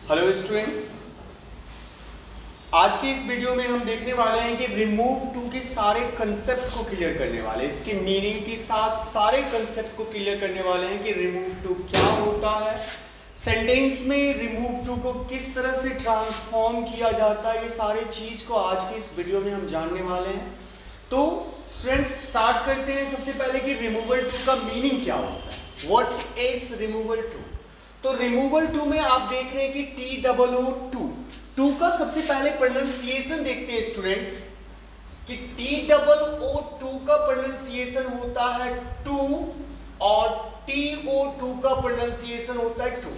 Hello students, आज के इस वीडियो में हम देखने वाले हैं कि रिमूव टू के सारे कंसेप्ट को क्लियर करने वाले हैं। इसकी मीनिंग के साथ सारे कंसेप्ट को क्लियर करने वाले हैं कि रिमूव टू क्या होता है, सेंटेंस में रिमूव टू को किस तरह से ट्रांसफॉर्म किया जाता है। ये सारी चीज को आज के इस वीडियो में हम जानने वाले हैं। तो स्टूडेंट्स स्टार्ट करते हैं सबसे पहले कि रिमूवल टू का मीनिंग क्या होता है। What is removal to? तो रिमूवल टू में आप देख रहे हैं कि TOO2 टू का सबसे पहले प्रोनाउंसिएशन देखते हैं स्टूडेंट्स कि TOO2 का प्रोनाउंसिएशन होता है टू और TO2 का प्रोनाउंसिएशन होता है टू।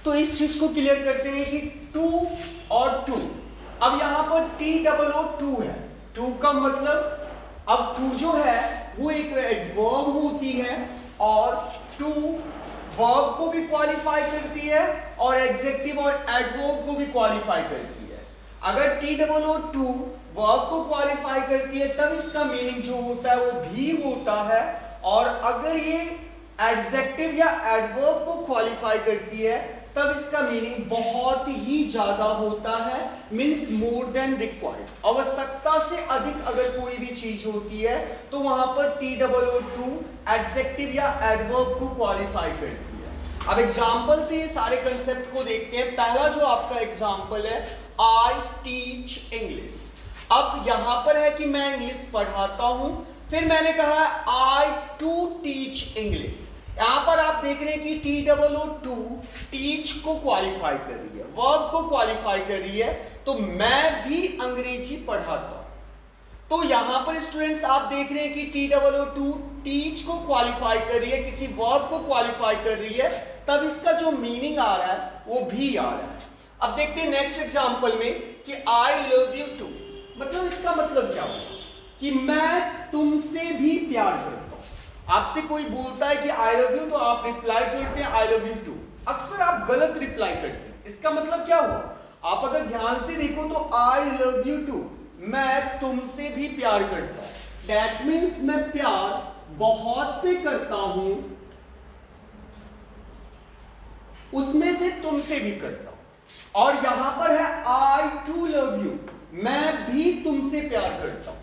तो इस चीज को क्लियर करते हैं कि टू और टू। अब यहां पर TOO2 है, टू का मतलब अब टू जो है वो एक एडवर्ब होती है और टू वर्ब को भी क्वालिफाई करती है और एडजेक्टिव और एडवर्ब को भी क्वालिफाई करती है। अगर TOO2 वर्ब को क्वालिफाई करती है तब इसका मीनिंग जो होता है वो भी होता है, और अगर ये एडजेक्टिव या एडवर्ब को क्वालिफाई करती है तब इसका मीनिंग बहुत ही ज्यादा होता है, मींस मोर देन रिक्वायर्ड। आवश्यकता से अधिक अगर कोई भी चीज होती है तो वहां पर TOO2 एडजेक्टिव या एडवर्ब को क्वालिफाई करती है। अब एग्जांपल से ये सारे कंसेप्ट को देखते हैं। पहला जो आपका एग्जांपल है, आई टीच इंग्लिश। अब यहां पर है कि मैं इंग्लिश पढ़ाता हूं, फिर मैंने कहा आई टू टीच इंग्लिश। यहां पर आप देख रहे हैं कि TOO2 टीच को क्वालिफाई कर रही है, वर्ब को क्वालिफाई कर रही है, तो मैं भी अंग्रेजी पढ़ाता हूं। तो यहां पर स्टूडेंट्स आप देख रहे हैं कि TOO2 टीच को क्वालिफाई कर रही है, किसी वर्ब को क्वालिफाई कर रही है, तब इसका जो मीनिंग आ रहा है वो भी आ रहा है। अब देखते हैं नेक्स्ट एग्जांपल में कि आई लव यू टू। मतलब इसका मतलब क्या होगा कि मैं तुमसे भी प्यार करता हूं। आपसे कोई बोलता है कि आई लव यू तो आप रिप्लाई करते हैं आई लव यू टू। अक्सर आप गलत रिप्लाई करते हैं। इसका मतलब क्या हुआ? आप अगर ध्यान से देखो तो आई लव यू टू, मैं तुमसे भी प्यार करता हूं। दैट मीन्स मैं प्यार बहुत से करता हूं, उसमें से तुमसे भी करता हूं। और यहां पर है आई टू लव यू, मैं भी तुमसे प्यार करता हूं।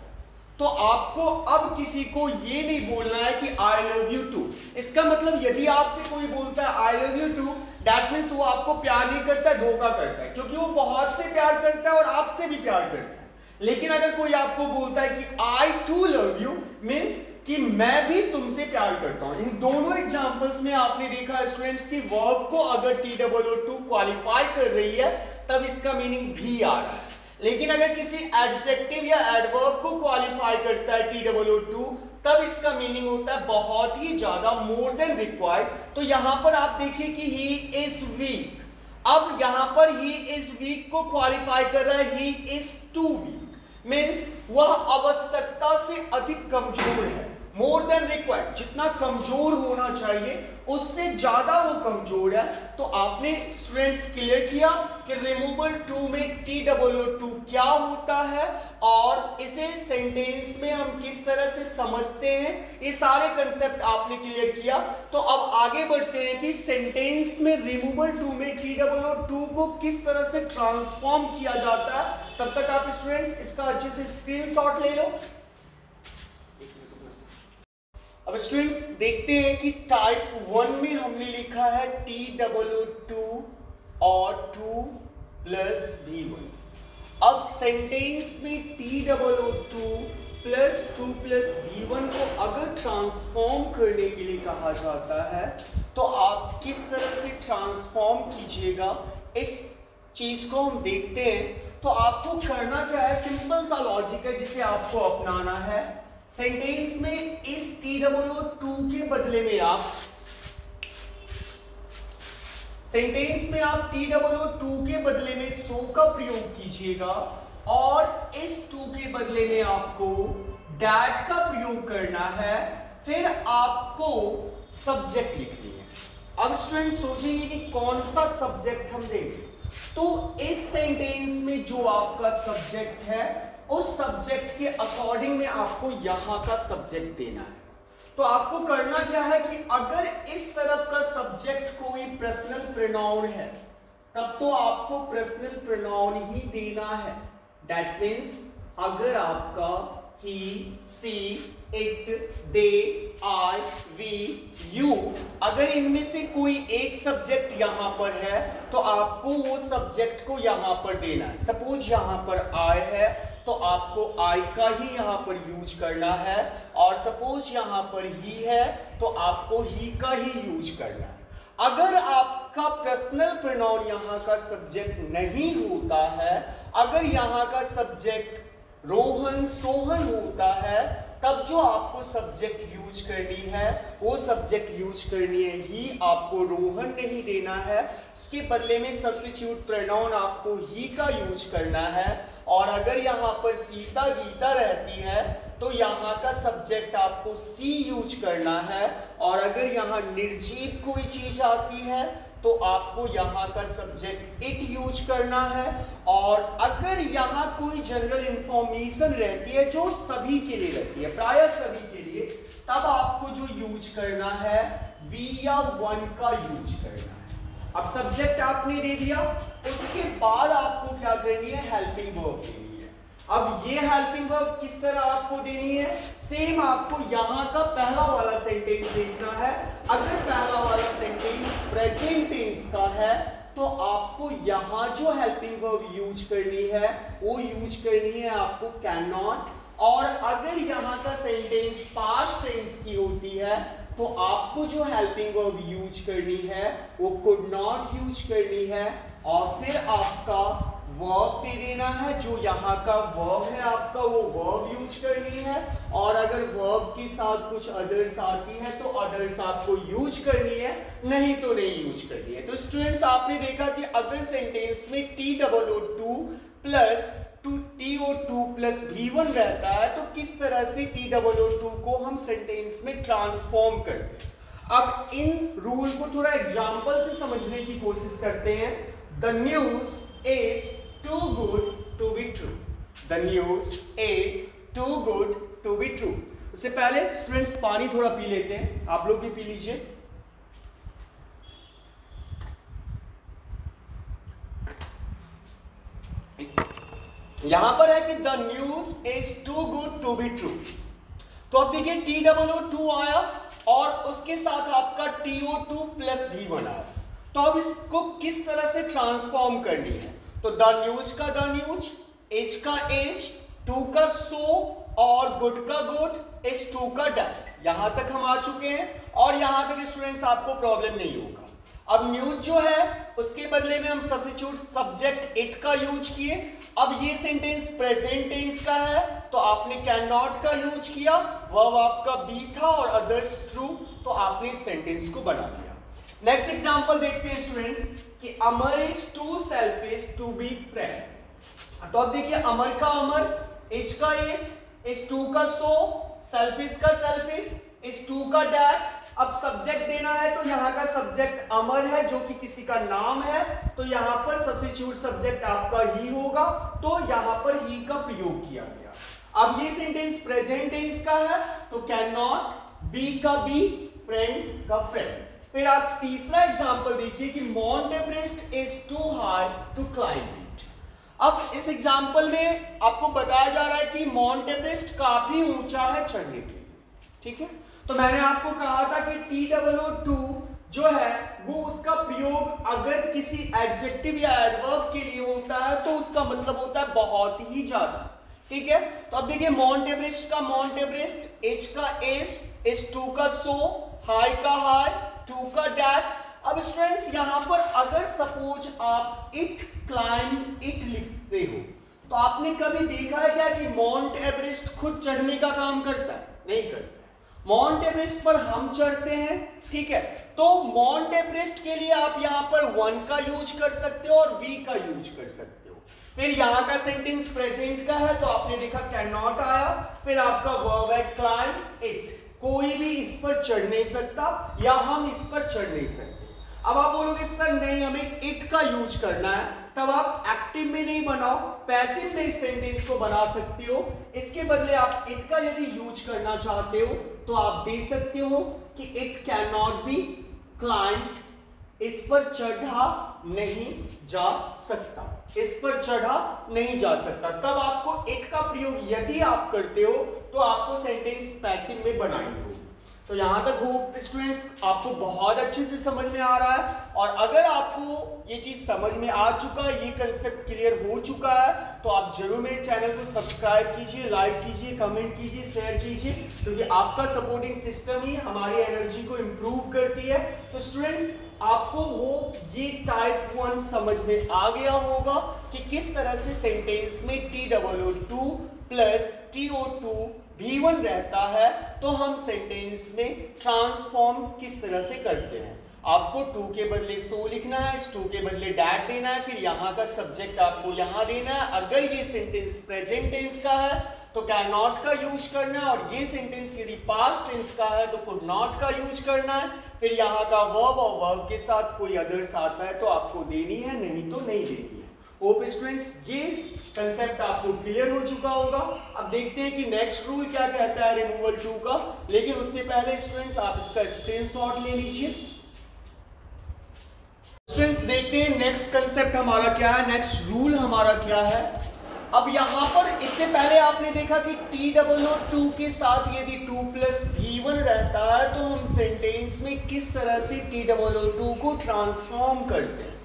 तो आपको अब किसी को ये नहीं बोलना है कि आई लव यू टू। इसका मतलब यदि आपसे कोई बोलता है I love you too, that means वो आपको प्यार नहीं करता है, धोखा करता है, क्योंकि वो बहुत से प्यार करता है और आपसे भी प्यार करता है। लेकिन अगर कोई आपको बोलता है कि आई टू लव यू, मीन्स कि मैं भी तुमसे प्यार करता हूं। इन दोनों एग्जांपल्स में आपने देखा स्टूडेंट्स की वर्ब को अगर TOO2 क्वालिफाई कर रही है तब इसका मीनिंग भी आ रहा है। लेकिन अगर किसी एडजेक्टिव या एडवर्ब को क्वालिफाई करता है TOO2 तब इसका मीनिंग होता है बहुत ही ज्यादा, मोर देन रिक्वायर्ड। तो यहां पर आप देखिए कि ही इज वीक। अब यहां पर ही इज वीक को क्वालिफाई कर रहा है he is too weak, means वह आवश्यकता से अधिक कमजोर है, मोर देन रिक्वायर्ड। जितना कमजोर होना चाहिए उससे ज्यादा वो कमजोर है। तो आपने स्टूडेंट्स क्लियर किया कि रिमूवल टू में TOO2 क्या होता है और इसे सेंटेंस में हम किस तरह से समझते हैं, ये सारे कंसेप्ट आपने क्लियर किया। तो अब आगे बढ़ते हैं कि सेंटेंस में रिमूवल टू में TOO2 को किस तरह से ट्रांसफॉर्म किया जाता है। तब तक आप स्टूडेंट्स इसका अच्छे से स्क्रीनशॉट ले लो। अब स्टूडेंट्स देखते हैं कि टाइप 1 में हमने लिखा है TOO2 और 2 प्लस V1। अब सेंटेंस में TOO2 प्लस 2 प्लस V1 को अगर ट्रांसफॉर्म करने के लिए कहा जाता है तो आप किस तरह से ट्रांसफॉर्म कीजिएगा, इस चीज को हम देखते हैं। तो आपको करना क्या है, सिंपल सा लॉजिक है जिसे आपको अपनाना है। सेंटेंस में इस TOO2 के बदले में आप TOO2 के बदले में सो का प्रयोग कीजिएगा और इस 2 के बदले में आपको डैट का प्रयोग करना है। फिर आपको सब्जेक्ट लिखनी है। अब स्टूडेंट सोचेंगे कि कौन सा सब्जेक्ट हम देंगे, तो इस सेंटेंस में जो आपका सब्जेक्ट है उस सब्जेक्ट के अकॉर्डिंग में आपको यहां का सब्जेक्ट देना है। तो आपको करना क्या है कि अगर इस तरफ का सब्जेक्ट कोई पर्सनल प्रोनाउन है तब तो आपको पर्सनल प्रोनाउन ही देना है। दैट मीन्स अगर आपका he, she, it, they, I, we, you, अगर इनमें से कोई एक सब्जेक्ट यहां पर है तो आपको वो सब्जेक्ट को यहां पर देना है। सपोज यहां पर आई है तो आपको आई का ही यहां पर यूज करना है, और सपोज यहां पर ही है तो आपको ही का ही यूज करना है। अगर आपका पर्सनल प्रोनाउन यहां का सब्जेक्ट नहीं होता है, अगर यहां का सब्जेक्ट रोहन, सोहन होता है, तब जो आपको सब्जेक्ट यूज करनी है वो सब्जेक्ट यूज करनी है ही, आपको रोहन नहीं देना है। उसके बदले में सब्स्टिट्यूट प्रोनाउन आपको ही का यूज करना है। और अगर यहाँ पर सीता, गीता रहती है तो यहाँ का सब्जेक्ट आपको सी यूज करना है। और अगर यहाँ निर्जीव कोई चीज आती है तो आपको यहाँ का सब्जेक्ट इट यूज करना है। और अगर यहाँ कोई जनरल इंफॉर्मेशन रहती है जो सभी के लिए रहती है, प्राय सभी के लिए, तब आपको जो यूज करना है वी या वन का यूज करना है। अब सब्जेक्ट आपने दे दिया, उसके बाद आपको क्या करनी है, हेल्पिंग वर्ब देनी है। अब ये हेल्पिंग वर्ब किस तरह आपको देनी है, सेम आपको यहां का पहला वाला सेंटेंस देखना है। अगर पहला वाला सेंटेंस प्रेजेंट टेंस का है तो आपको यहां जो हेल्पिंग वर्ब यूज करनी है वो यूज करनी है आपको कैन नॉट। और अगर यहां का सेंटेंस पास्ट टेंस की होती है तो आपको जो हेल्पिंग वर्ब यूज करनी है वो कुड नॉट यूज करनी है। और फिर आपका वर्ब दे देना है, जो यहाँ का वर्ब है आपका वो वर्ब यूज करनी है। और अगर वर्ब के साथ कुछ अदर्स आती है तो अदर्स आपको यूज करनी है, नहीं तो नहीं यूज करनी है। तो स्टूडेंट्स आपने देखा कि अगर सेंटेंस में TOO2 plus TO2 plus V1 रहता है तो किस तरह से TOO2 को हम सेंटेंस में ट्रांसफॉर्म करते हैं। अब इन रूल को थोड़ा एग्जांपल से समझने की कोशिश करते हैं। The news is too good to be true. The news is too good to be true. उससे पहले स्टूडेंट्स पानी थोड़ा पी लेते हैं, आप लोग भी पी लीजिए। यहां पर है कि the news is too good to be true. तो अब देखिए TOO2 आया और उसके साथ आपका TO2 प्लस V1 आया। तो अब इसको किस तरह से ट्रांसफॉर्म करनी है, तो द न्यूज का द न्यूज, एज का एज, टू का सो और गुड का गुड, इस टू का डैट। यहां तक हम आ चुके हैं और यहां तक स्टूडेंट्स आपको प्रॉब्लम नहीं होगा। अब न्यूज जो है उसके बदले में हम सब्स्टिट्यूट सब्जेक्ट इट का यूज किए। अब ये सेंटेंस प्रेजेंट टेंस का है तो आपने कैन नॉट का यूज किया, वर्ब आपका बी था और अदर्स ट्रू, तो आपने इस सेंटेंस को बना दिया। नेक्स्ट एग्जांपल देखते हैं स्टूडेंट्स कि Amar is too selfish to be friend. तो अब देखिए अमर का अमर, एज का एज, इस टू का सो, सेल्फिश का सेल्फिश, इस टू का डैट। अब सब्जेक्ट देना है तो यहाँ का सब्जेक्ट अमर है जो कि किसी का नाम है, तो यहाँ पर सब्स्टिट्यूट सब्जेक्ट आपका ही होगा, तो यहाँ पर ही का प्रयोग किया गया। अब ये सेंटेंस प्रेजेंट टेंस का है तो कैन नॉट, बी का बी, फ्रेंड का फ्रेंड। फिर आप तीसरा एग्जांपल देखिए कि Mount Everest is too high to climb it. अब इस एग्जांपल में आपको बताया जा रहा है कि माउंट एवरेस्ट काफी ऊंचा है चढ़ने के लिए, ठीक है। तो मैंने आपको कहा था कि TOO2 जो है वो उसका प्रयोग अगर किसी एडजेक्टिव या एडवर्ब के लिए होता है तो उसका मतलब होता है बहुत ही ज्यादा, ठीक है। तो अब देखिए माउंट एवरेस्ट का माउंट एवरेस्ट, एज का एज, इस टू का सो, हाई का हाई, टू का डैट। अब स्टूडेंट्स यहां पर अगर सपोज आप इट क्लाइंब इट लिखते हो तो आपने कभी देखा है क्या कि माउंट एवरेस्ट खुद चढ़ने का काम करता है? नहीं करता। माउंट एवरेस्ट पर हम चढ़ते हैं, ठीक है। तो माउंट एवरेस्ट के लिए आप यहां पर वन का यूज कर सकते हो और वी का यूज कर सकते हो। फिर यहां का सेंटेंस प्रेजेंट का है तो आपने देखा कैन नॉट आया, फिर आपका वर्ब है क्लाइंब इट। कोई भी इस पर चढ़ नहीं सकता या हम इस पर चढ़ नहीं सकते। अब आप बोलोगे सर नहीं हमें इट का यूज करना है, तब आप एक्टिव में नहीं बनाओ, पैसिव में इस सेंटेंस को बना सकते हो। इसके बदले आप इट का यदि यूज करना चाहते हो तो आप दे सकते हो कि it can not B climb, इस पर चढ़ा नहीं जा सकता, इस पर चढ़ा नहीं जा सकता। तब आपको इट का प्रयोग यदि आप करते हो तो आपको सेंटेंस पैसिव में बनानी होगी। तो यहां तक होप स्टूडेंट्स आपको बहुत अच्छे से समझ में आ रहा है, और अगर आपको ये चीज समझ में आ चुका है, ये कंसेप्ट क्लियर हो चुका है, तो आप जरूर मेरे चैनल को सब्सक्राइब कीजिए, लाइक कीजिए, कमेंट कीजिए, शेयर कीजिए, क्योंकि आपका सपोर्टिंग सिस्टम ही हमारी एनर्जी को इंप्रूव करती है। तो स्टूडेंट्स आपको वो ये टाइप 1 समझ में आ गया होगा कि किस तरह से सेंटेंस में TOO2 प्लस TO2 V1 रहता है, तो हम सेंटेंस में ट्रांसफॉर्म किस तरह से करते हैं। आपको टू के बदले सो लिखना है, इस टू के बदले डैट देना है, फिर यहाँ का सब्जेक्ट आपको यहाँ देना है। अगर ये सेंटेंस प्रेजेंट टेंस का है तो कैन नॉट का यूज करना है, और ये सेंटेंस यदि पास्ट टेंस का है तो कुड नॉट का यूज करना है। फिर यहाँ का वर्ब और वर्ब के साथ कोई अदर्स आता है तो आपको देनी है, नहीं तो नहीं देनी है। होप स्टूडेंट्स ये कंसेप्ट आपको क्लियर हो चुका होगा। अब देखते हैं कि नेक्स्ट रूल क्या कहता है रिमूवल टू का, लेकिन उससे पहले स्टूडेंट्स आप इसका स्क्रीनशॉट ले लीजिए। स्टूडेंट्स देखते हैं नेक्स्ट कंसेप्ट हमारा क्या है, नेक्स्ट रूल हमारा क्या है। अब यहां पर इससे पहले आपने देखा कि TOO2 के साथ यदि 2 प्लस V1 रहता है तो हम सेंटेंस में किस तरह से TOO2 को ट्रांसफॉर्म करते हैं।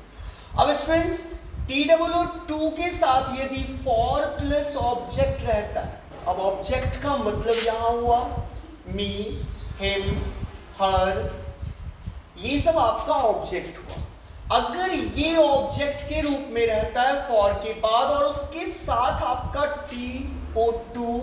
अब स्टूडेंट्स TOO2 के साथ यदि फॉर प्लस ऑब्जेक्ट रहता है, अब ऑब्जेक्ट का मतलब यहां हुआ मी, हिम, हर, ये सब आपका ऑब्जेक्ट हुआ। अगर ये ऑब्जेक्ट के रूप में रहता है फॉर के बाद और उसके साथ आपका TOO2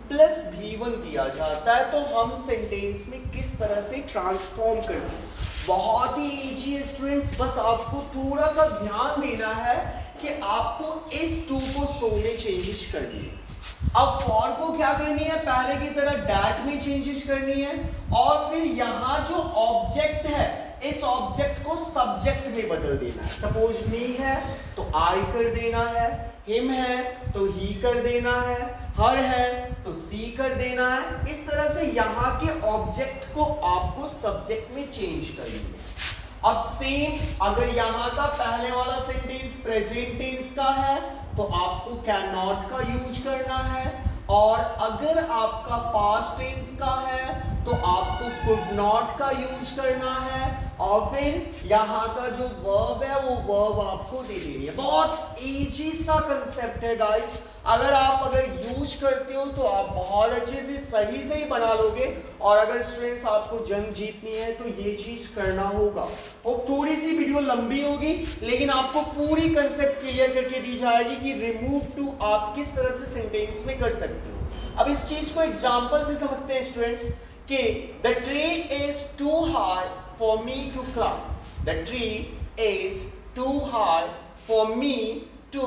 प्लस V1 दिया जाता है, तो हम सेंटेंस में किस तरह से ट्रांसफॉर्म करते हैं। बहुत ही इजी है स्टूडेंट्स, बस आपको थोड़ा सा ध्यान देना है कि आपको इस टू को सो में चेंजेस करनी है। अब फॉर को क्या करनी है, पहले की तरह डैट में चेंजेस करनी है, और फिर यहां जो ऑब्जेक्ट है इस ऑब्जेक्ट को सब्जेक्ट में बदल देना है। सपोज मी है तो आई कर देना है, हिम है तो ही कर देना है, हर है तो सी कर देना है। इस तरह से यहाँ के ऑब्जेक्ट को आपको सब्जेक्ट में चेंज करनी है। अब सेम अगर यहाँ का पहले वाला सेंटेंस प्रेजेंट टेंस का है तो आपको कैन नॉट का यूज करना है, और अगर आपका पास्ट टेंस का है तो आपको कुड नॉट का यूज करना है, और फिर यहाँ का जो वर्ब है वो वर्ब आपको दे देनी है। बहुत इजी सा कंसेप्ट है गाइस, अगर यूज करते हो तो आप बहुत अच्छे से सही से ही बना लोगे, और अगर स्टूडेंट्स आपको जंग जीतनी है तो ये चीज करना होगा। वो थोड़ी सी वीडियो लंबी होगी लेकिन आपको पूरी कंसेप्ट क्लियर करके दी जाएगी कि रिमूव टू आप किस तरह से सेंटेंस में कर सकते हो। अब इस चीज को एग्जांपल से समझते हैं स्टूडेंट्स कि the tree is too hard for me to climb. The tree is too hard for me to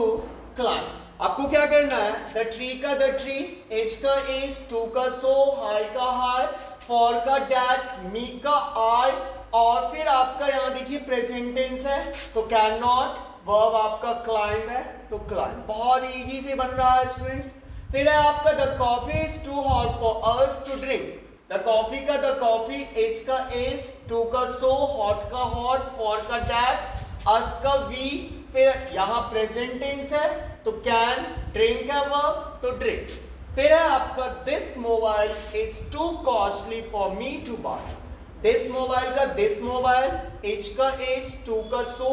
climb. आपको क्या करना है, the tree का the tree, H का H, to का so, high का high, for का that, me का I, और फिर आपका यहाँ देखिए प्रेजेंट टेंस है तो कैन नॉट, वर्ब आपका climb है तो climb। बहुत इजी से बन रहा है स्टूडेंट्स। फिर है आपका the coffee is too hot for us to drink. The coffee का द कॉफी, एच का एच, टू का सो, हॉट का हॉट, फॉर का डैट, अस का वी, फिर यहाँ प्रेजेंट टेंस है तो कैन, ड्रिंक है वर्ब तो ड्रिंक। फिर है आपका this mobile is too costly for me to buy. This mobile का दिस मोबाइल, एच का एच, टू का सो,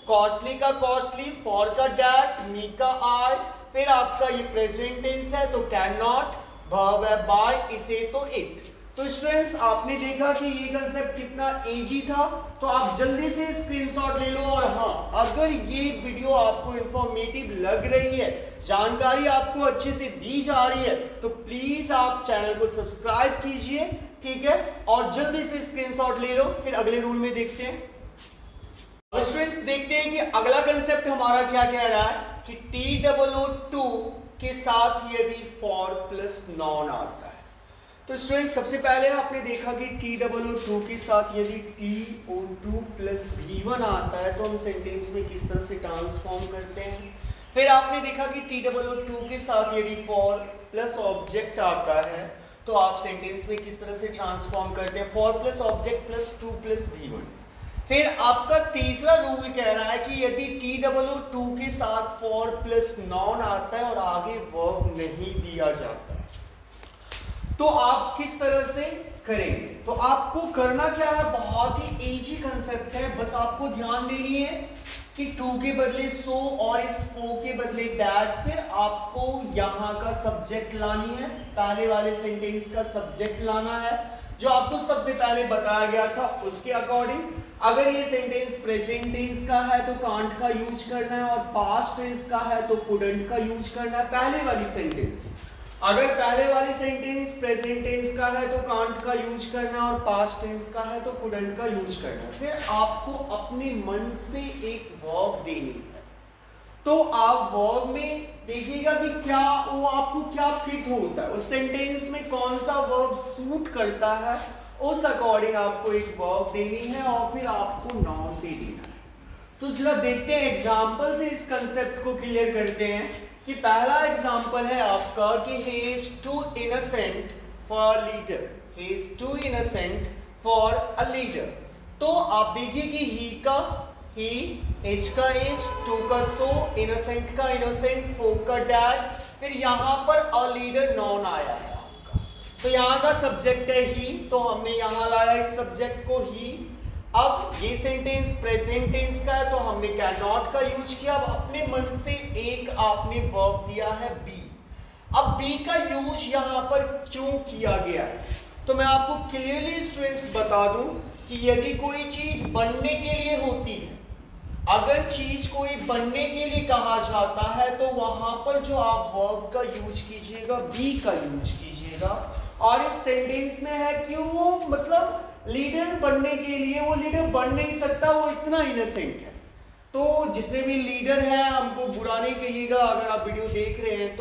कॉस्टली का कॉस्टली, फॉर का डैट, मी का आई, फिर आपका ये प्रेजेंट टेंस है तो कैन नॉट, वर्ब है बाय, इसे तो इट। तो स्टूडेंट्स आपने देखा कि ये कंसेप्ट कितना इजी था, तो आप जल्दी से स्क्रीनशॉट ले लो। और हाँ, अगर ये वीडियो आपको इंफॉर्मेटिव लग रही है, जानकारी आपको अच्छे से दी जा रही है, तो प्लीज आप चैनल को सब्सक्राइब कीजिए, ठीक है, और जल्दी से स्क्रीनशॉट ले लो। फिर अगले रूल में देखते हैं। स्टूडेंट्स देखते हैं कि अगला कंसेप्ट हमारा क्या कह रहा है कि TOO2 के साथ यदि फॉर प्लस नॉन आता है। तो स्टूडेंट सबसे पहले आपने देखा कि TOO2 के साथ यदि TO2 प्लस V1 आता है तो हम सेंटेंस में किस तरह से ट्रांसफॉर्म करते हैं। फिर आपने देखा कि TOO2 के साथ यदि फॉर प्लस ऑब्जेक्ट आता है तो आप सेंटेंस में किस तरह से ट्रांसफॉर्म करते हैं, for plus object plus 2 plus V1। फिर आपका तीसरा रूल कह रहा है कि यदि TOO के साथ फॉर प्लस नॉन आता है और आगे वर्ब नहीं दिया जाता तो आप किस तरह से करेंगे। तो आपको करना क्या है, बहुत ही इजी कंसेप्ट है, बस आपको ध्यान देनी है कि टू के बदले सो और इस फो के बदले डैट, फिर आपको यहाँ का सब्जेक्ट लानी है, पहले वाले सेंटेंस का सब्जेक्ट लाना है जो आपको सबसे पहले बताया गया था उसके अकॉर्डिंग। अगर ये सेंटेंस प्रेजेंट टेंस का है तो कांट का यूज करना है, और पास्ट टेंस का है तो कुडंट का यूज करना है। पहले वाली सेंटेंस, अगर पहले वाली सेंटेंस प्रेजेंट टेंस का है तो कांट का यूज करना है, और पास्ट टेंस का है तो कुडंट का यूज करना है। फिर आपको अपने मन से एक वर्ब देनी है, तो आप वर्ब में देखिएगा कि क्या वो आपको क्या फिट होता है, उस सेंटेंस में कौन सा वर्ब सूट करता है, उस अकॉर्डिंग आपको एक वर्ब देनी है और फिर आपको नाउन दे देना है। तो जरा देखते हैं एग्जांपल से इस कंसेप्ट को क्लियर करते हैं कि पहला एग्जांपल है आपका कि he is too innocent for a leader, he is too innocent for a leader। तो आप देखिए कि he का he, h का is, to का so, innocent का innocent, for का that, फिर यहाँ पर a leader noun आया है आपका, तो यहाँ का सब्जेक्ट है he, तो हमने यहाँ लाया इस सब्जेक्ट को he। अब ये सेंटेंस प्रेजेंट टेंस का है तो हमने कैन नॉट का यूज किया। अब अपने मन से एक आपने वर्ब दिया है बी। अब बी का यूज यहाँ पर क्यों किया गया है, तो मैं आपको क्लियरली स्टूडेंट्स बता दूं कि यदि कोई चीज बनने के लिए होती है, अगर चीज कोई बनने के लिए कहा जाता है तो वहां पर जो आप वर्ब का यूज कीजिएगा बी का यूज कीजिएगा। और इस सेंटेंस में है कि वो मतलब लीडर बनने के लिए, वो लीडर बन नहीं सकता, वो इतना इनोसेंट है। तो जितने भी लीडर हैं हमको बुरा नहीं कहिएगा अगर आप वीडियो देख रहे हैं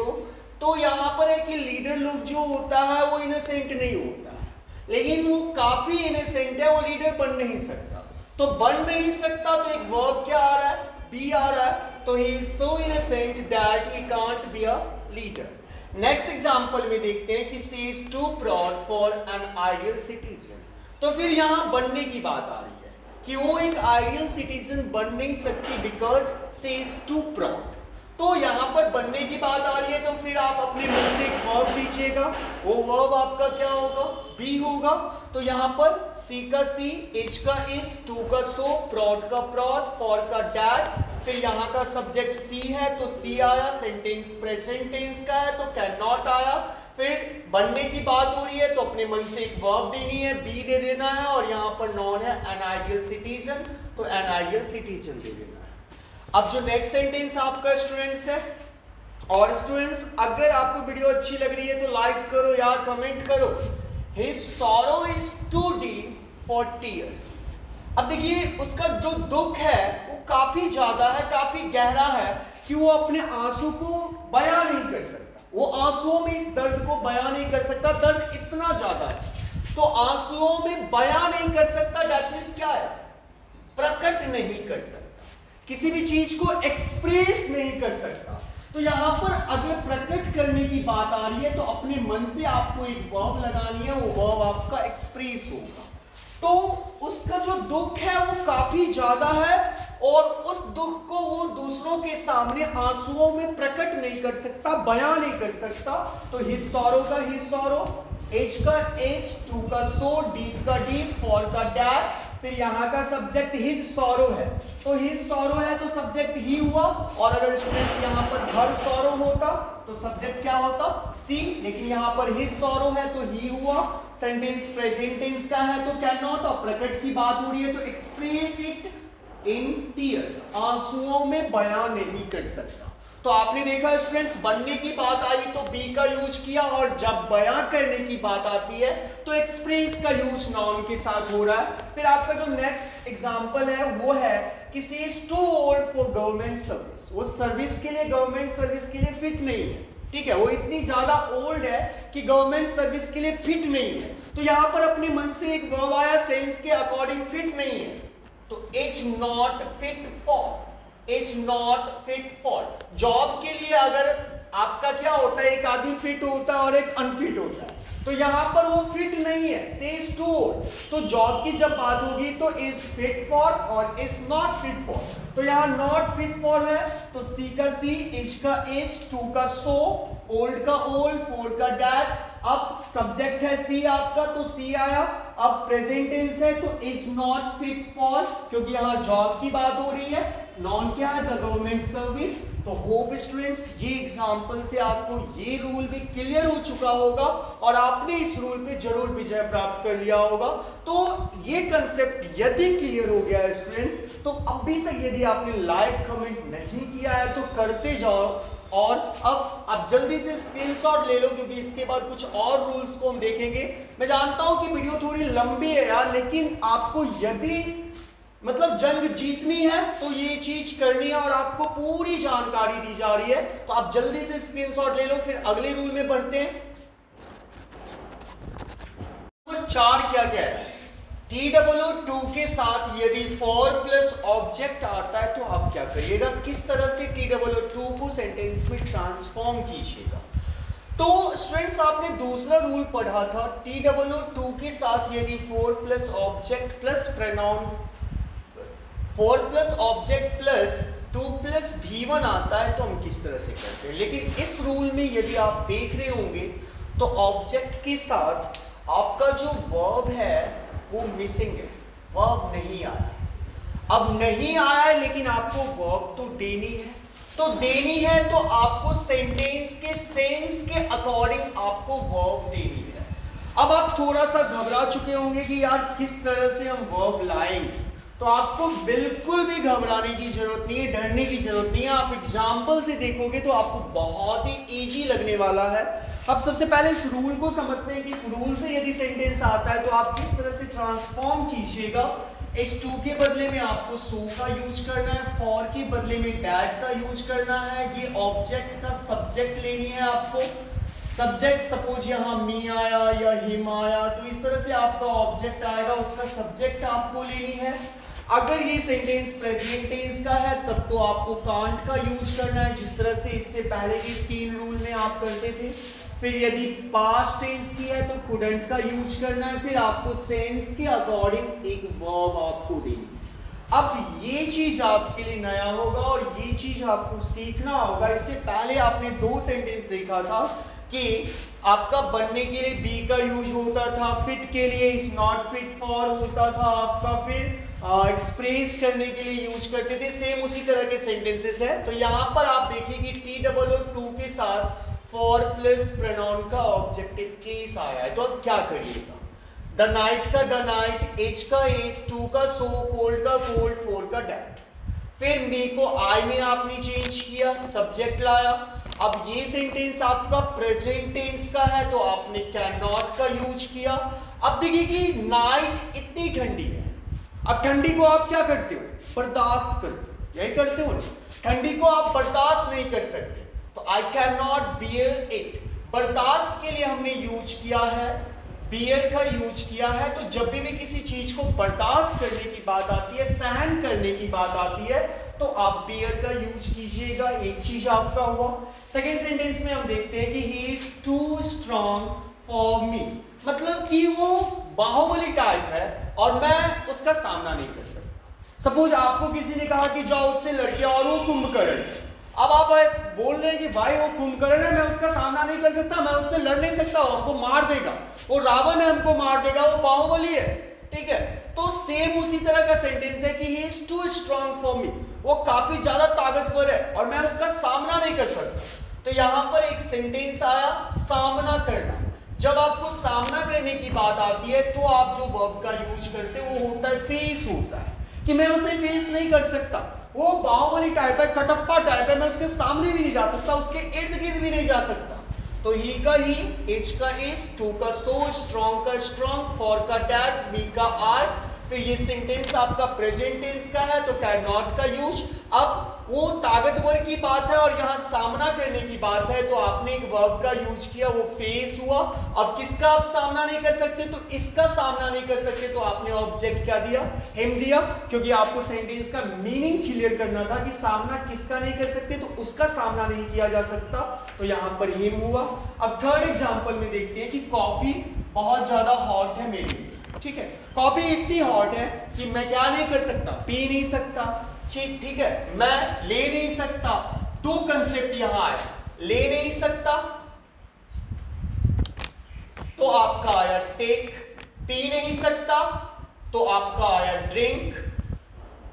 तो यहाँ पर है कि लीडर लोग जो होता है वो इनोसेंट नहीं होता है, लेकिन वो काफी इनोसेंट है, वो लीडर बन नहीं सकता। तो बन नहीं सकता तो एक वर्ब क्या आ रहा है, बी आ रहा है, तो he is so innocent that he can't be a leader. Next example में देखते हैं कि she is too proud for an ideal citizen. तो फिर यहां बनने की बात आ रही है कि वो एक आइडियल सिटीजन बन नहीं सकती because she is too proud. तो यहां पर बनने की बात आ रही है तो फिर आप अपने मन से एक वर्ब दीजिएगा, वो वर्ब आपका क्या होगा, बी होगा। तो यहां पर सी का सी, एच का इज, टू का सो, प्राउड का प्राउड, फॉर का डैट, फिर यहाँ का सब्जेक्ट सी है तो सी आया, सेंटेंस प्रेजेंट टेंस का है तो कैन नॉट आया। फिर बनने की बात हो रही है तो अपने मन से एक वर्ब देनी है, बी दे देना है, और यहाँ पर नॉन है एन आइडियल सिटीजन, तो एन आइडियल सिटीजन दे देना है। अब जो नेक्स्ट सेंटेंस आपका स्टूडेंट्स है, और स्टूडेंट्स अगर आपको वीडियो अच्छी लग रही है तो लाइक करो यार, कमेंट करो। His sorrow is too deep for tears। अब देखिए उसका जो दुख है वो काफी ज्यादा है, काफी गहरा है कि वो अपने आंसू को बयां नहीं कर सकता, वो आंसुओं में इस दर्द को बयां नहीं कर सकता, दर्द इतना ज्यादा है तो आंसुओं में बयां नहीं कर सकता। दैट मींस क्या है, प्रकट नहीं कर सकता, किसी भी चीज को एक्सप्रेस नहीं कर सकता। तो यहां पर अगर प्रकट करने की बात आ रही है तो अपने मन से आपको एक वर्ब लगानी है, वो वर्ब आपका एक्सप्रेस होगा। तो उसका जो दुख है वो काफी ज्यादा है और उस दुख को वो दूसरों के सामने आंसुओं में प्रकट नहीं कर सकता, बयां नहीं कर सकता। तो हिज सॉरो का हिज सॉरो, एच का एच, टू का सो, डीप का डीप, फॉर का डैट, फिर यहाँ का सब्जेक्ट हिज सॉरो है तो हिज सॉरो है तो सब्जेक्ट ही हुआ। और अगर स्टूडेंट्स यहाँ पर हर सॉरो होता तो सब्जेक्ट क्या होता, सी, लेकिन यहाँ पर हिज सॉरो है तो ही हुआ। सेंटेंस प्रेजेंट टेंस का है तो कैन नॉट, और प्रकट की बात हो रही है तो एक्सप्रेस इट इन टीयर्स, आंसुओं में बयां नहीं कर सकता। तो आपने देखा स्टूडेंट्स बनने की बात आई तो बी का यूज किया, और जब बयां करने की बात आती है तो एक्सप्रेस का यूज नाउन के साथ हो रहा है। फिर आपका जो नेक्स्ट एग्जांपल है वो है कि she is too old for government service. वो सर्विस के लिए, गवर्नमेंट सर्विस के लिए फिट नहीं है, ठीक है, वो इतनी ज्यादा ओल्ड है कि गवर्नमेंट सर्विस के लिए फिट नहीं है। तो यहां पर अपने मन से एक वर्ब आया, सेंस के अकॉर्डिंग फिट नहीं है तो is not fit for, is not fit for. Job के लिए अगर आपका क्या होता है, एक आदमी फिट होता है और एक अनफिट होता है, तो यहां पर वो फिट नहीं है, सेज टू ओल्ड। तो जॉब की जब बात होगी तो इज फिट फॉर और इज नॉट फिट फॉर, तो यहां नॉट फिट फॉर है तो सी का सी, इज का इज, टू का सो, ओल्ड का ओल्ड, फोर का डैट। अब सब्जेक्ट है सी आपका तो सी आया। अब प्रेजेंट टेंस है तो इज नॉट फिट फॉर, क्योंकि यहां जॉब की बात हो रही है। नॉन क्या है, द गवर्नमेंट सर्विस। तो होप स्टूडेंट्स ये एग्जांपल से आपको ये रूल भी क्लियर हो चुका होगा और आपने इस रूल पे जरूर विजय प्राप्त कर लिया होगा। तो ये कंसेप्ट यदि क्लियर हो गया है स्टूडेंट्स, तो अभी तक यदि आपने लाइक कमेंट नहीं किया है तो करते जाओ। और अब आप जल्दी से स्क्रीनशॉट ले लो, क्योंकि इसके बाद कुछ और रूल्स को हम देखेंगे। मैं जानता हूं कि वीडियो थोड़ी लंबी है यार, लेकिन आपको यदि मतलब जंग जीतनी है तो ये चीज करनी है और आपको पूरी जानकारी दी जा रही है। तो आप जल्दी से स्क्रीनशॉट ले लो, फिर अगले रूल में बढ़ते हैं। नंबर 4 क्या कह रहा है, TOO के साथ यदि फॉर प्लस ऑब्जेक्ट आता है तो आप क्या करिएगा, किस तरह से TOO को सेंटेंस में ट्रांसफॉर्म कीजिएगा। तो स्टूडेंट्स आपने दूसरा रूल पढ़ा था, TOO के साथ यदि for plus object plus pronoun, four plus object plus 2 plus V1 आता है तो हम किस तरह से करते हैं। लेकिन इस रूल में यदि आप देख रहे होंगे तो ऑब्जेक्ट के साथ आपका जो वर्ब है वो मिसिंग है, वर्ब नहीं आया है। अब नहीं आया है लेकिन आपको वर्ब तो देनी है, तो देनी है तो आपको सेंटेंस के सेंस के अकॉर्डिंग आपको वर्ब देनी है। अब आप थोड़ा सा घबरा चुके होंगे कि यार किस तरह से हम वर्ब लाएंगे, तो आपको बिल्कुल भी घबराने की जरूरत नहीं है, डरने की जरूरत नहीं है। आप एग्जाम्पल से देखोगे तो आपको बहुत ही इजी लगने वाला है। अब सबसे पहले इस रूल को समझते हैं कि इस रूल से यदि सेंटेंस आता है तो आप किस तरह से ट्रांसफॉर्म कीजिएगा। S2 के बदले में आपको सो का यूज करना है, फॉर के बदले में डैट का यूज करना है। ये ऑब्जेक्ट का सब्जेक्ट लेनी है आपको। सब्जेक्ट सपोज यहाँ मी आया या हिम आया, तो इस तरह से आपका ऑब्जेक्ट आएगा, उसका सब्जेक्ट आपको लेनी है। अगर ये सेंटेंस प्रेजेंट टेंस का है तब तो आपको कांट का यूज करना है, जिस तरह से इससे पहले के 3 रूल में आप करते थे। फिर यदि पास्ट टेंस की है तो कुडंट का यूज करना है। फिर आपको सेंस के अकॉर्डिंग एक वर्ब आपको देनी है। अब ये चीज आपके लिए नया होगा और ये चीज आपको सीखना होगा। इससे पहले आपने 2 सेंटेंस देखा था कि आपका बनने के लिए बी का यूज होता था, फिट के लिए इज नॉट फिट फॉर होता था आपका, फिर एक्सप्रेस करने के लिए यूज करते थे। सेम उसी तरह के सेंटेंसेस है। तो यहाँ पर आप देखिए कि TOO के साथ फॉर प्लस प्रोनाउन का ऑब्जेक्टिव केस आया है, तो अब क्या करिएगा। द नाइट का द नाइट, एज का एज, 2 का सो, कोल्ड का कोल्ड, 4 का डैट। फिर मी को आई में आपने चेंज किया, सब्जेक्ट लाया। अब ये सेंटेंस आपका प्रेजेंट टेंस का है तो आपने कैन नॉट का यूज किया। अब देखिए कि नाइट इतनी ठंडी है, अब ठंडी को आप क्या करते हो, बर्दाश्त करते हो, यही करते हो ना। ठंडी को आप बर्दाश्त नहीं कर सकते तो I can not bear it. बर्दाश्त के लिए हमने यूज किया है, बियर का यूज किया है। तो जब भी किसी चीज को बर्दाश्त करने की बात आती है, सहन करने की बात आती है, तो आप बियर का यूज कीजिएगा। एक चीज आपका हुआ। सेकेंड सेंटेंस में हम देखते हैं कि he is too strong for me, मतलब कि वो बाहुबली टाइप है और मैं उसका सामना नहीं कर सकता। सपोज आपको किसी ने कहा कि जाओ उससे लड़के और वो कुंभकर्ण है। अब आप बोल रहे हैं कि भाई वो कुंभकर्ण है, मैं उसका सामना नहीं कर सकता, मैं उससे लड़ नहीं सकता, वो हमको मार देगा, वो रावण है हमको मार देगा, वो बाहुबली है, ठीक है। तो सेम उसी तरह का सेंटेंस है कि he is too strong for me, वो काफी ज्यादा ताकतवर है और मैं उसका सामना नहीं कर सकता। तो यहां पर एक सेंटेंस आया सामना करना। जब आपको सामना करने की बात आती है तो आप जो वर्ब का यूज करते हो वो होता है फेस, होता है कि मैं उसे फेस नहीं कर सकता, वो बाहुबली टाइप है, कटप्पा टाइप है, मैं उसके सामने भी नहीं जा सकता, उसके इर्द गिर्द भी नहीं जा सकता। तो ही का ही, एज का एज, टू का सो, स्ट्रॉन्ग का स्ट्रॉन्ग, फॉर का डैट, मी का आई, फिर ये सेंटेंस आपका प्रेजेंट टेंस का है तो कैन नॉट का यूज। अब वो ताकतवर की बात है और यहाँ सामना करने की बात है, तो आपने एक वर्ब का यूज किया, वो फेस हुआ। अब किसका आप सामना नहीं कर सकते, तो इसका सामना नहीं कर सकते, तो आपने ऑब्जेक्ट क्या दिया, हिम दिया, क्योंकि आपको सेंटेंस का मीनिंग क्लियर करना था कि सामना किसका नहीं कर सकते, तो उसका सामना नहीं किया जा सकता, तो यहाँ पर हिम हुआ। अब थर्ड एग्जाम्पल में देखते हैं कि कॉफी बहुत ज्यादा हॉट है मेरे लिए, ठीक है, कॉफी इतनी हॉट है कि मैं क्या नहीं कर सकता, पी नहीं सकता, ठीक है, मैं ले नहीं सकता। दो कंसेप्ट यहां है, ले नहीं सकता तो आपका आया टेक, पी नहीं सकता तो आपका आया ड्रिंक।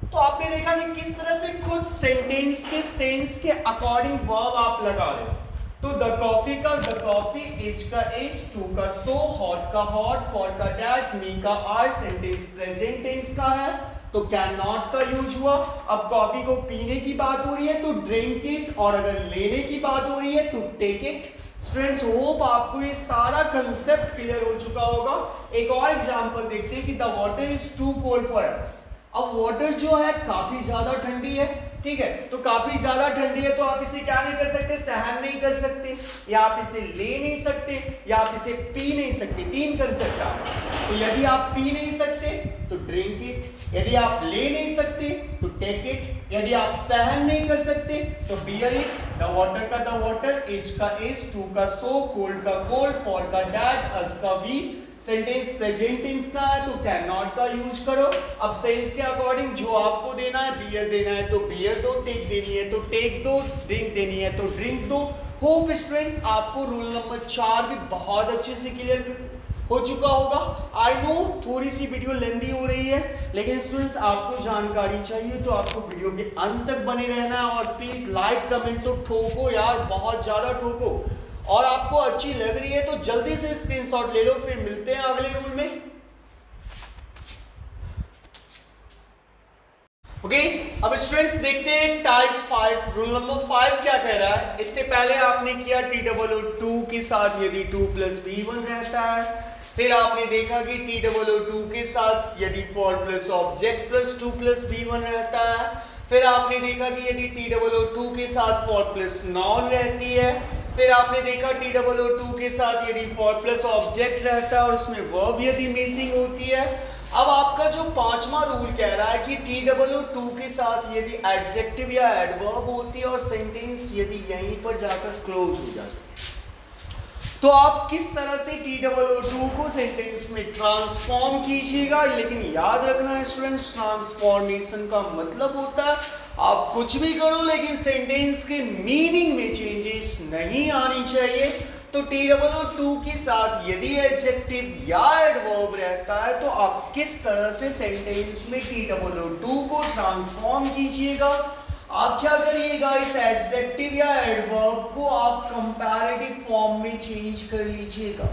तो आपने देखा कि किस तरह से खुद सेंटेंस के सेंस के अकॉर्डिंग वर्ब आप लगा रहे हो। तो द कॉफी का द कॉफी, इज का इज, टू का सो, हॉट का हॉट, फॉर का डैट, मी का आर, सेंटेंस प्रेजेंट टेंस का है तो कैन नॉट का यूज हुआ। अब कॉफी को पीने की बात हो रही है तो ड्रिंक इट, और अगर लेने की बात हो रही है तो टेक इट। स्टूडेंट्स होप आपको ये सारा कंसेप्ट क्लियर हो चुका होगा। एक और एग्जांपल देखते हैं कि the water is too cold for us. अब वाटर जो है काफी ज्यादा ठंडी है, ठीक है, तो काफी ज्यादा ठंडी है तो आप इसे क्या नहीं कर सकते, सहन नहीं कर सकते, या आप इसे ले नहीं सकते, या आप इसे पी नहीं सकते। तीन कंसेप्ट आ रहे। तो यदि आप पी नहीं सकते तो ड्रिंक इट, यदि आप ले नहीं सकते तो टेक इट, यदि आप सहन नहीं कर सकते तो बियर इट। द वाटर का द वाटर, इज का इज, टू का सो, कोल्ड का कोल्ड, फॉर का डैट, अस का वी। सेंटेंस प्रेजेंट टेंस का है तो कैन नॉट का यूज करो। अब सेंस के अकॉर्डिंग जो आपको देना है, बियर देना है तो बियर दो, टेक देनी है तो टेक दो, ड्रिंक देनी है तो ड्रिंक दो। होप स्टूडेंट्स आपको रूल नंबर 4 भी बहुत अच्छे से क्लियर हो चुका होगा। आई नो थोड़ी सी वीडियो लेंदी हो रही है, लेकिन स्टूडेंट्स आपको जानकारी चाहिए तो आपको वीडियो के अंत तक बने रहना है। और प्लीज लाइक कमेंट तो ठोको यार, बहुत ज्यादा ठोको। और आपको अच्छी लग रही है तो जल्दी से स्क्रीनशॉट ले लो। फिर मिलते हैं अगले रूल में। ओके, अब स्टूडेंट्स देखते हैं टाइप 5, रूल नंबर 5 क्या कह रहा है। इससे पहले आपने किया TOO2 के साथ यदि 2 + B1 रहता है। फिर आपने देखा कि TOO2 के साथ यदि for plus object plus 2 + B1 रहता है। फिर आपने देखा कि यदि TOO2 के साथ for प्लस नॉन रहती है। फिर आपने देखा TOO2 के साथ यदि for प्लस ऑब्जेक्ट रहता है और उसमें वर्ब यदि मिसिंग होती है। अब आपका जो 5वां रूल कह रहा है कि TOO2 के साथ यदि एडजेक्टिव या एडवर्ब होती है और सेंटेंस यदि यहीं पर जाकर क्लोज हो जाती है, तो आप किस तरह से TOO2 को सेंटेंस में ट्रांसफॉर्म कीजिएगा। लेकिन याद रखना स्टूडेंट्स, ट्रांसफॉर्मेशन का मतलब होता है आप कुछ भी करो लेकिन सेंटेंस के मीनिंग में चेंजेस नहीं आनी चाहिए। तो TOO2 के साथ यदि एडजेक्टिव या एडवर्ब रहता है तो आप किस तरह से सेंटेंस में TOO2 को ट्रांसफॉर्म कीजिएगा। आप क्या करिएगा, इस एडजेक्टिव या एडवर्ब को आप कंपैरेटिव फॉर्म में चेंज कर लीजिएगा।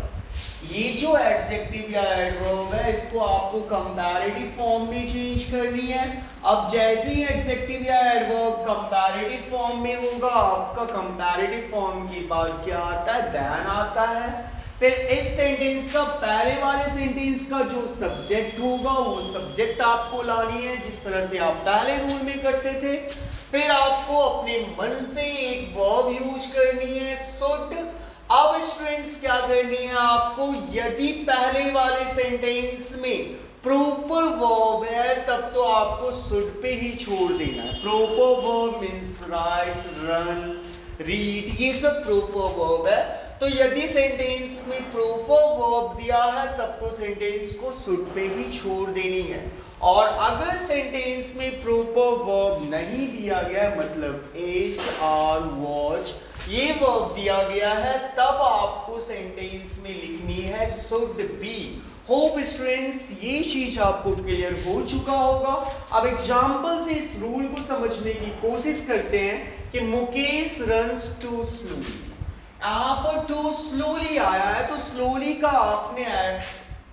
ये जो एडजेक्टिव या एडवर्ब है इसको आपको कंपैरेटिव फॉर्म में चेंज करनी है। अब जैसे ही एडजेक्टिव या एडवर्ब कंपैरेटिव फॉर्म में होगा, आपका कंपैरेटिव फॉर्म के बाद क्या आता है, देन आता है। फिर इस सेंटेंस का पहले वाले सेंटेंस का जो सब्जेक्ट होगा वो सब्जेक्ट आपको लानी है जिस तरह से आप पहले रूल में करते थे। फिर आपको अपने मन से एक वर्ब यूज करनी है, शुड। अब स्टूडेंट्स क्या करनी है आपको, यदि पहले वाले सेंटेंस में प्रॉपर वर्ब है तब तो आपको शुड पे ही छोड़ देना है। Proper verb means right, run, read, ये सब प्रॉपर वर्ब है। तो यदि सेंटेंस में प्रॉपर वर्ब दिया है तब तो सेंटेंस को शुड पे ही छोड़ देनी है। और अगर सेंटेंस में प्रॉपर वर्ब नहीं दिया गया, मतलब एज, आर, वॉच, ये वर्ब दिया गया है, तब आपको सेंटेंस में लिखनी है शुड बी। होप स्टूडेंट्स ये चीज आपको क्लियर हो चुका होगा। अब एग्जांपल से इस रूल को समझने की कोशिश करते हैं कि मुकेश रन्स टू स्लोली। यहाँ पर टू स्लोली आया है तो स्लोली का आपने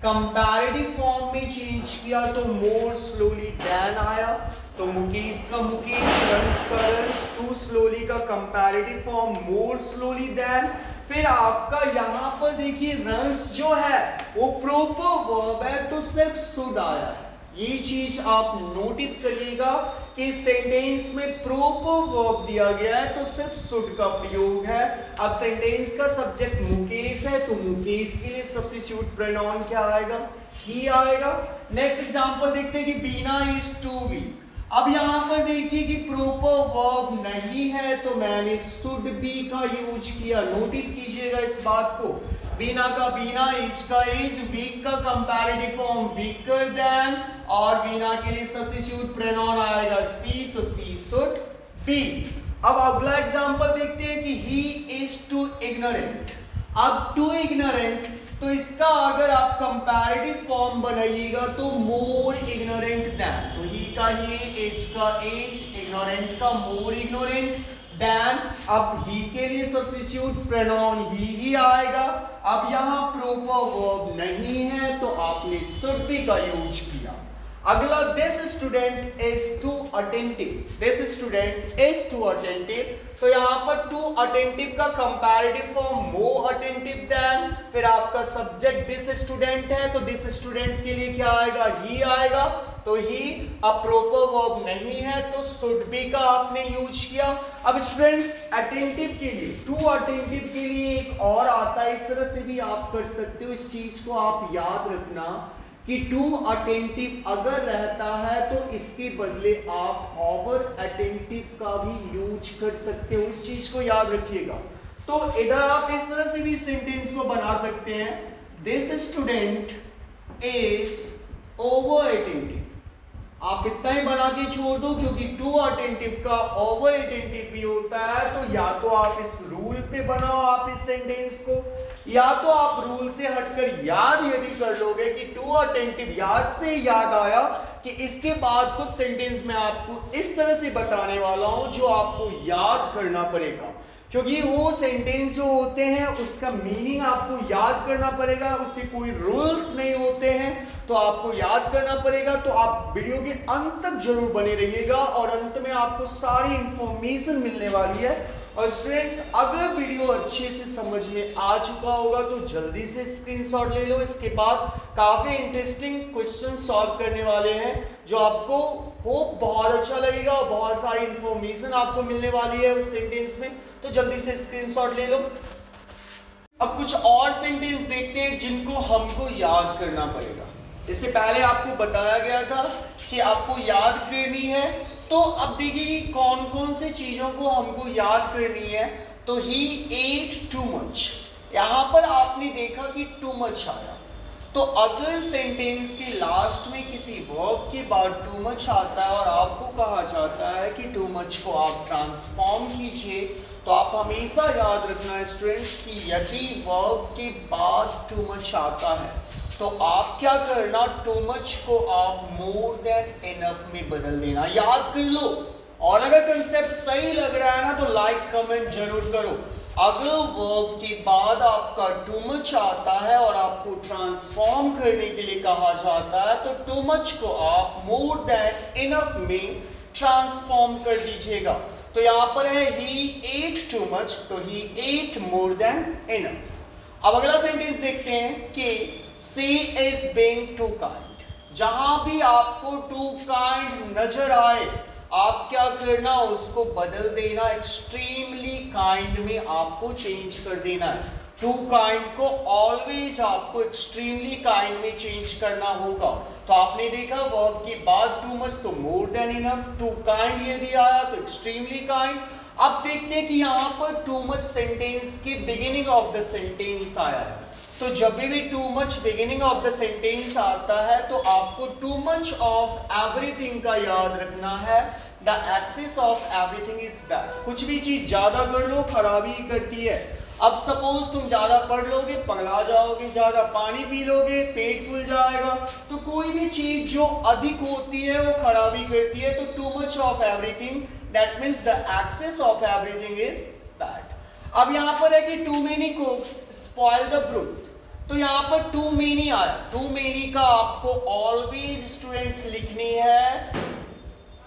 कंपैरेटिव फॉर्म में चेंज किया तो मोर स्लोली देन आया। तो मुकेश का मुकेश, रन्स का रन्स, टू स्लोली का comparative form more slowly than. फिर आपका यहाँ पर देखिए रन्स जो है वो प्रॉपर वर्ब है तो सिर्फ शुड आया है। ये चीज आप नोटिस करिएगा कि सेंटेंस में प्रॉपर वर्ब दिया गया है तो सिर्फ शुड का प्रयोग है। अब सेंटेंस का सब्जेक्ट मुकेश है तो मुकेश के लिए सब्स्टिट्यूट प्रोनाउन क्या आएगा, ही आएगा। नेक्स्ट एग्जांपल देखते हैं कि बीना इज टू वीक। अब यहां पर देखिए कि प्रॉपर वर्ब नहीं है तो मैंने शुड बी का यूज किया। नोटिस कीजिएगा इस बात को, बीना का बीना, इज का इज, वीक का कंपैरेटिव फॉर्म वीकर देन, और बीना के लिए सब्स्टिट्यूट प्रोनाउन आएगा सी, तो सी शुड बी। अब अगला एग्जांपल देखते हैं कि ही इज टू इग्नोरेंट। अब टू इग्नोरेंट तो इसका अगर आप कंपैरेटिव फॉर्म बनाइएगा तो मोर इग्नोरेंट देन, तो ही का ही, एज का एज, इग्नोरेंट का मोर इग्नोरेंट देन। अब ही के लिए सब्स्टिट्यूट प्रोनाउन ही आएगा। अब यहां प्रॉपर वर्ब नहीं है तो आपने शुड बी का यूज किया। अगला this student is too attentive, this student is too attentive, तो यहां पर टू अटेंटिव का comparative form more attentive than, फिर आपका सब्जेक्ट दिस स्टूडेंट है तो दिस स्टूडेंट के लिए क्या आएगा, ही आएगा, तो ही। अब प्रॉपर वर्ब नहीं है तो शुड बी का आपने यूज किया। अब स्टूडेंट्स अटेंटिव के लिए, टू अटेंटिव के लिए एक और आता है, इस तरह से भी आप कर सकते हो। इस चीज को आप याद रखना कि टू अटेंटिव अगर रहता है तो इसके बदले आप ओवर अटेंटिव का भी यूज कर सकते हो, इस चीज को याद रखिएगा। तो इधर आप इस तरह से भी सेंटेंस को बना सकते हैं, this student is over attentive. आप इतना ही बना के छोड़ दो क्योंकि टू अटेंटिव का ओवर अटेंटिव भी होता है। तो या तो आप इस रूल पे बनाओ आप इस सेंटेंस को, या तो आप रूल से हटकर याद यदि कर लोगे कि टू अटेंटिव, याद से याद आया कि इसके बाद कुछ सेंटेंस में आपको इस तरह से बताने वाला हूं जो आपको याद करना पड़ेगा, क्योंकि वो सेंटेंस जो होते हैं उसका मीनिंग आपको याद करना पड़ेगा, उसके कोई रूल्स नहीं होते हैं तो आपको याद करना पड़ेगा। तो आप वीडियो के अंत तक जरूर बने रहिएगा और अंत में आपको सारी इंफॉर्मेशन मिलने वाली है। और स्टूडेंट्स अगर वीडियो अच्छे से समझ में आ चुका होगा तो जल्दी से स्क्रीनशॉट ले लो। इसके बाद काफी इंटरेस्टिंग क्वेश्चन सॉल्व करने वाले हैं जो आपको होप बहुत अच्छा लगेगा और बहुत सारी इंफॉर्मेशन आपको मिलने वाली है उस सेंटेंस में, तो जल्दी से स्क्रीनशॉट ले लो। अब कुछ और सेंटेंस देखते हैं जिनको हमको याद करना पड़ेगा। इससे पहले आपको बताया गया था कि आपको याद करनी है, तो अब देखिए कौन कौन से चीजों को हमको याद करनी है। तो ही एट टू मच, यहां पर आपने देखा कि टू मच आया, तो अगर सेंटेंस के लास्ट में किसी वर्ब के बाद टू मच आता है और आपको कहा जाता है कि टू मच को आप ट्रांसफॉर्म कीजिए, तो आप हमेशा याद रखना स्टूडेंट्स कि यदि वर्ब के बाद टू मच आता है तो आप क्या करना, टू मच को आप मोर देन इनफ में बदल देना। याद कर लो, और अगर कंसेप्ट सही लग रहा है ना तो लाइक कमेंट जरूर करो। अगर वर्ब के बाद आपका टू मच आता है और आपको ट्रांसफॉर्म करने के लिए कहा जाता है तो टू मच को आप मोर देन इनफ में ट्रांसफॉर्म कर दीजिएगा। तो यहां पर है ही एट टू मच, तो ही एट मोर देन इनफ। अब अगला सेंटेंस देखते हैं कि सी इज बीइंग टू काइंड। जहां भी आपको टू काइंड नजर आए आप क्या करना, उसको बदल देना, एक्सट्रीमली काइंड में आपको चेंज कर देना है। टू काइंड को ऑलवेज आपको एक्सट्रीमली काइंड में चेंज करना होगा। तो आपने देखा वर्ब के बाद टू मच तो more than enough, too kind यदि आया तो एक्सट्रीमली काइंड। अब देखते हैं कि यहाँ पर टू मच सेंटेंस के बिगिनिंग ऑफ द सेंटेंस आया है, तो जब भी too much beginning of the sentence आता है तो आपको टू मच ऑफ एवरीथिंग का याद रखना है। The excess of everything is bad. कुछ भी चीज ज्यादा कर लो खराबी ही करती है। अब सपोज तुम ज्यादा पढ़ लोगे पगला जाओगे, ज्यादा पानी पी लोगे पेट फूल जाएगा, तो कोई भी चीज जो अधिक होती है वो खराबी करती है। तो too much of everything, that means the excess of everything is bad. अब यहाँ पर है कि too many cooks spoil the broth, तो यहाँ पर टू मेनी आया। टू मेनी का आपको ऑलवेज स्टूडेंट्स लिखनी है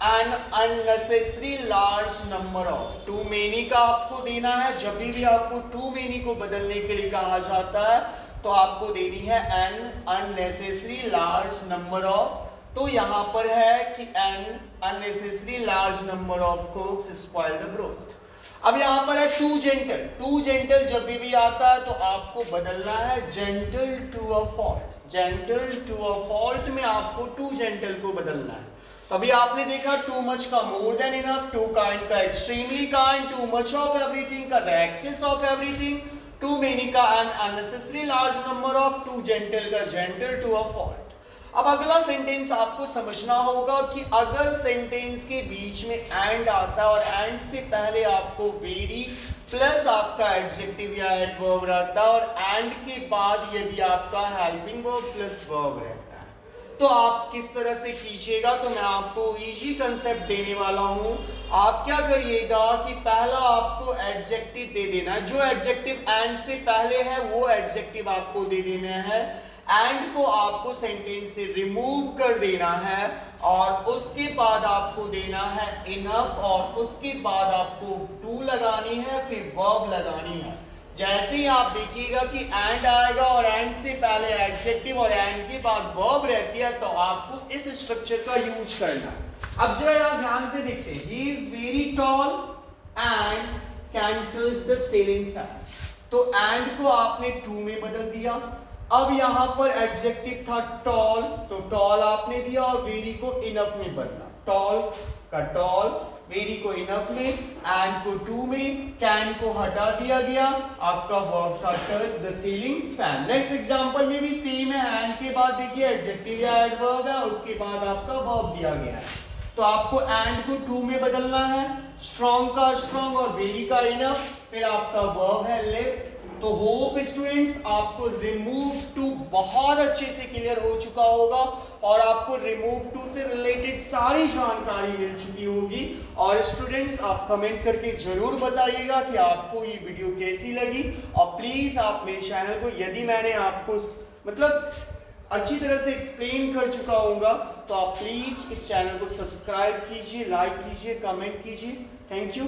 an unnecessary large number of. Too many का आपको देना है, जब भी आपको टू मेनी को बदलने के लिए कहा जाता है तो आपको देनी है an unnecessary large number of. तो यहां पर है कि N unnecessary large number of कुक्स spoil the broth. अब यहां पर है टू जेंटल। टू जेंटल जब भी आता है तो आपको बदलना है gentle to a fault. Gentle to a fault में आपको टू जेंटल को बदलना है। अभी आपने देखा टू मच का more than enough, too kind का extremely kind, too much of everything का the excess of everything, too many का an unnecessary large number of, too gentle का जेंटल टू अ फॉल्ट। अब अगला सेंटेंस आपको समझना होगा कि अगर सेंटेंस के बीच में एंड आता है और एंड से पहले आपको वेरी प्लस आपका एडजेक्टिव या एडवर्ब रहता है और एंड के बाद यदि आपका हेल्पिंग वर्ब प्लस वर्ब रहता है तो आप किस तरह से कीजिएगा, तो मैं आपको इजी कंसेप्ट देने वाला हूं। आप क्या करिएगा कि पहला आपको एडजेक्टिव दे देना है, जो एडजेक्टिव एंड से पहले है वो एडजेक्टिव आपको दे देना है, एंड को आपको सेंटेंस से रिमूव कर देना है और उसके बाद आपको देना है इनफ और उसके बाद आपको टू लगानी है, फिर वर्ब लगानी है। जैसे ही आप देखिएगा कि एंड आएगा और एंड से पहले एडजेक्टिव और एंड के बाद वर्ब रहती है तो आपको इस स्ट्रक्चर का यूज करना है। अब जरा यहां ध्यान से देखते हैं, he is very tall and can touch the ceiling fan. तो एंड को आपने टू में बदल दिया। अब यहां पर एडजेक्टिव था टॉल, तो टॉल आपने दिया और वेरी को इनफ में बदला। टॉल का टॉल, वेरी को इनफ में, एंड को टू में, कैन को हटा दिया गया। आपका वर्ब था touch the ceiling fan. Next example में भी सेम है, एंड के बाद देखिए एडजेक्टिव या एडवर्ब है, उसके बाद आपका वर्ब दिया गया है। तो आपको एंड को टू में बदलना है, स्ट्रॉन्ग का स्ट्रॉन्ग और वेरी का इनफ, फिर आपका वर्ब है लिफ्ट। तो होप स्टूडेंट्स आपको रिमूव टू बहुत अच्छे से क्लियर हो चुका होगा और आपको रिमूव टू से रिलेटेड सारी जानकारी मिल चुकी होगी। और स्टूडेंट्स आप कमेंट करके जरूर बताइएगा कि आपको ये वीडियो कैसी लगी और प्लीज आप मेरे चैनल को, यदि मैंने आपको मतलब अच्छी तरह से एक्सप्लेन कर चुका होगा तो आप प्लीज इस चैनल को सब्सक्राइब कीजिए, लाइक कीजिए, कमेंट कीजिए। Thank you.